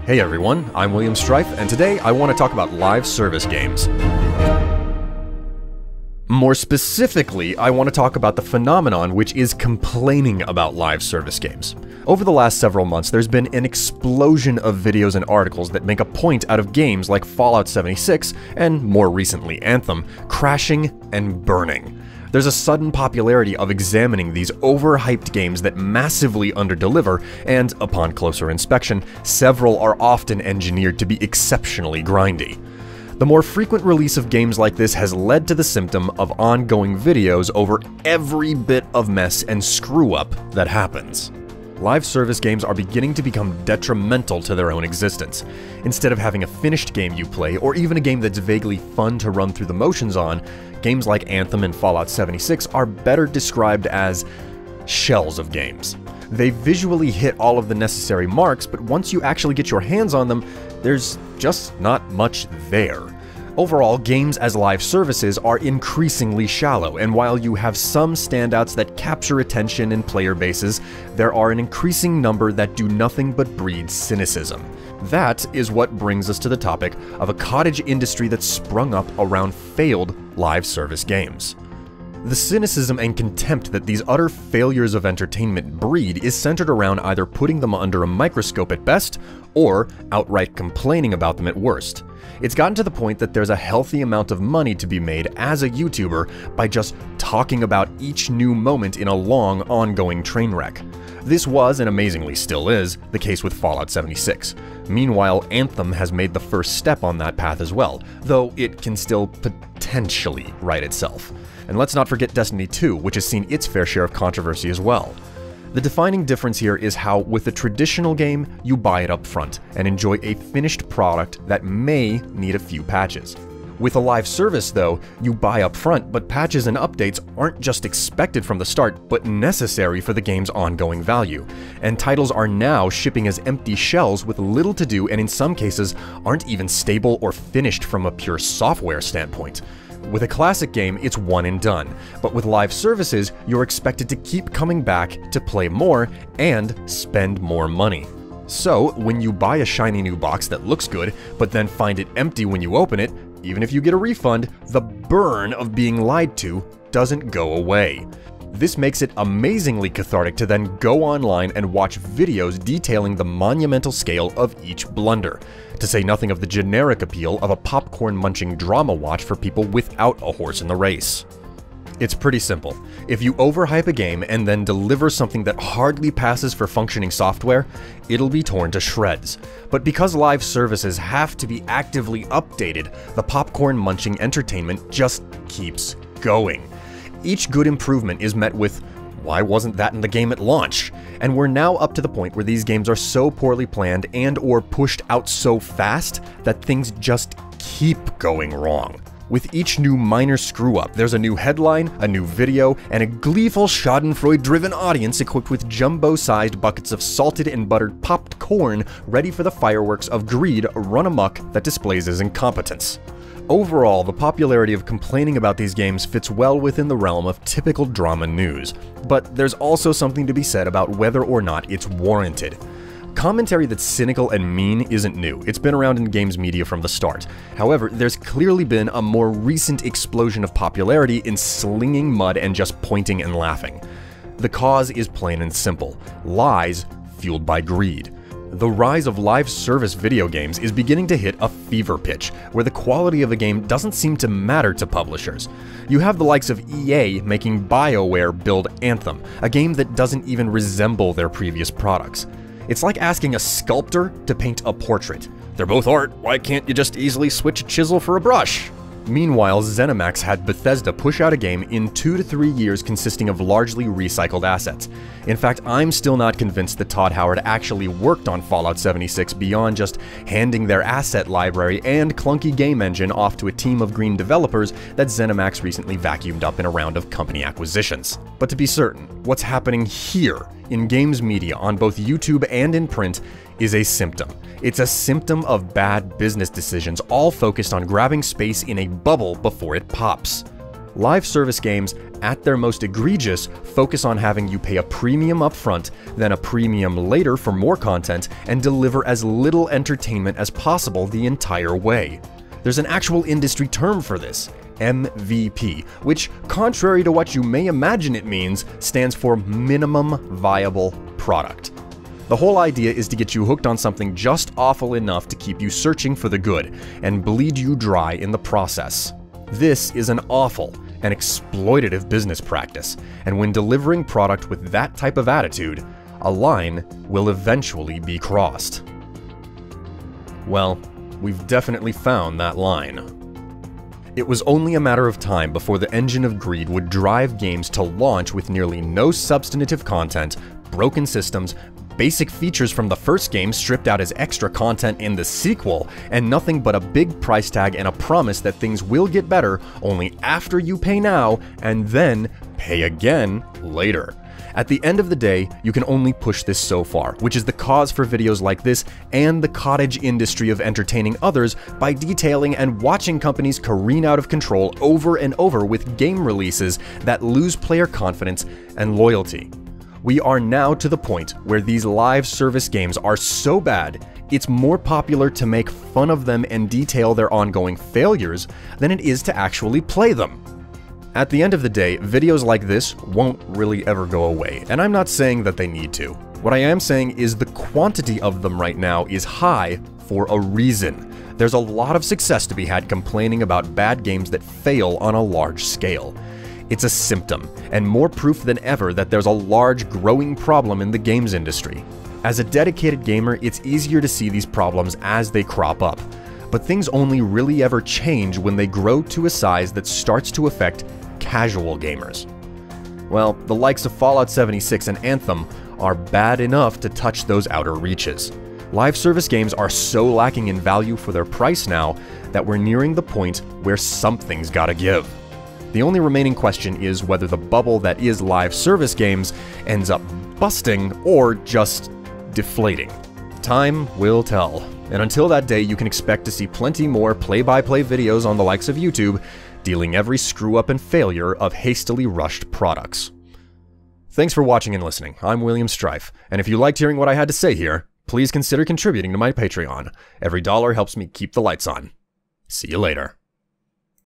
Hey everyone, I'm William Strife, and today I want to talk about live service games. More specifically, I want to talk about the phenomenon which is complaining about live service games. Over the last several months, there's been an explosion of videos and articles that make a point out of games like Fallout 76, and more recently Anthem, crashing and burning. There's a sudden popularity of examining these overhyped games that massively underdeliver, and upon closer inspection, several are often engineered to be exceptionally grindy. The more frequent release of games like this has led to the symptom of ongoing videos over every bit of mess and screw-up that happens. Live service games are beginning to become detrimental to their own existence. Instead of having a finished game you play, or even a game that's vaguely fun to run through the motions on, games like Anthem and Fallout 76 are better described as shells of games. They visually hit all of the necessary marks, but once you actually get your hands on them, there's just not much there. Overall, games as live services are increasingly shallow, and while you have some standouts that capture attention and player bases, there are an increasing number that do nothing but breed cynicism. That is what brings us to the topic of a cottage industry that's sprung up around failed live service games. The cynicism and contempt that these utter failures of entertainment breed is centered around either putting them under a microscope at best, or outright complaining about them at worst. It's gotten to the point that there's a healthy amount of money to be made as a YouTuber by just talking about each new moment in a long, ongoing train wreck. This was, and amazingly still is, the case with Fallout 76. Meanwhile, Anthem has made the first step on that path as well, though it can still potentially right itself. And let's not forget Destiny 2, which has seen its fair share of controversy as well. The defining difference here is how, with a traditional game, you buy it up front and enjoy a finished product that may need a few patches. With a live service, though, you buy up front, but patches and updates aren't just expected from the start, but necessary for the game's ongoing value. And titles are now shipping as empty shells with little to do, and in some cases, aren't even stable or finished from a pure software standpoint. With a classic game, it's one and done, but with live services, you're expected to keep coming back to play more and spend more money. So, when you buy a shiny new box that looks good, but then find it empty when you open it, even if you get a refund, the burn of being lied to doesn't go away. This makes it amazingly cathartic to then go online and watch videos detailing the monumental scale of each blunder, to say nothing of the generic appeal of a popcorn-munching drama watch for people without a horse in the race. It's pretty simple. If you overhype a game and then deliver something that hardly passes for functioning software, it'll be torn to shreds. But because live services have to be actively updated, the popcorn-munching entertainment just keeps going. Each good improvement is met with, "Why wasn't that in the game at launch?" And we're now up to the point where these games are so poorly planned and or pushed out so fast that things just keep going wrong. With each new minor screw-up, there's a new headline, a new video, and a gleeful schadenfreude-driven audience equipped with jumbo-sized buckets of salted and buttered popped corn ready for the fireworks of greed run amok that displays as incompetence. Overall, the popularity of complaining about these games fits well within the realm of typical drama news, but there's also something to be said about whether or not it's warranted. Commentary that's cynical and mean isn't new. It's been around in games media from the start. However, there's clearly been a more recent explosion of popularity in slinging mud and just pointing and laughing. The cause is plain and simple: lies fueled by greed. The rise of live service video games is beginning to hit a fever pitch, where the quality of a game doesn't seem to matter to publishers. You have the likes of EA making BioWare build Anthem, a game that doesn't even resemble their previous products. It's like asking a sculptor to paint a portrait. They're both art, why can't you just easily switch a chisel for a brush? Meanwhile, ZeniMax had Bethesda push out a game in 2 to 3 years consisting of largely recycled assets. In fact, I'm still not convinced that Todd Howard actually worked on Fallout 76 beyond just handing their asset library and clunky game engine off to a team of green developers that ZeniMax recently vacuumed up in a round of company acquisitions. But to be certain, what's happening here in games media on both YouTube and in print is a symptom. It's a symptom of bad business decisions, all focused on grabbing space in a bubble before it pops. Live service games, at their most egregious, focus on having you pay a premium upfront, then a premium later for more content, and deliver as little entertainment as possible the entire way. There's an actual industry term for this, MVP, which, contrary to what you may imagine it means, stands for Minimum Viable Product. The whole idea is to get you hooked on something just awful enough to keep you searching for the good, and bleed you dry in the process. This is an awful and exploitative business practice, and when delivering product with that type of attitude, a line will eventually be crossed. Well, we've definitely found that line. It was only a matter of time before the engine of greed would drive games to launch with nearly no substantive content, broken systems, basic features from the first game stripped out as extra content in the sequel, and nothing but a big price tag and a promise that things will get better only after you pay now and then pay again later. At the end of the day, you can only push this so far, which is the cause for videos like this and the cottage industry of entertaining others by detailing and watching companies careen out of control over and over with game releases that lose player confidence and loyalty. We are now to the point where these live service games are so bad, it's more popular to make fun of them and detail their ongoing failures than it is to actually play them. At the end of the day, videos like this won't really ever go away, and I'm not saying that they need to. What I am saying is the quantity of them right now is high for a reason. There's a lot of success to be had complaining about bad games that fail on a large scale. It's a symptom, and more proof than ever that there's a large, growing problem in the games industry. As a dedicated gamer, it's easier to see these problems as they crop up. But things only really ever change when they grow to a size that starts to affect casual gamers. Well, the likes of Fallout 76 and Anthem are bad enough to touch those outer reaches. Live service games are so lacking in value for their price now that we're nearing the point where something's gotta give. The only remaining question is whether the bubble that is live service games ends up busting or just deflating. Time will tell. And until that day, you can expect to see plenty more play-by-play videos on the likes of YouTube, dealing every screw-up and failure of hastily rushed products. Thanks for watching and listening. I'm William Strife, and if you liked hearing what I had to say here, please consider contributing to my Patreon. Every dollar helps me keep the lights on. See you later.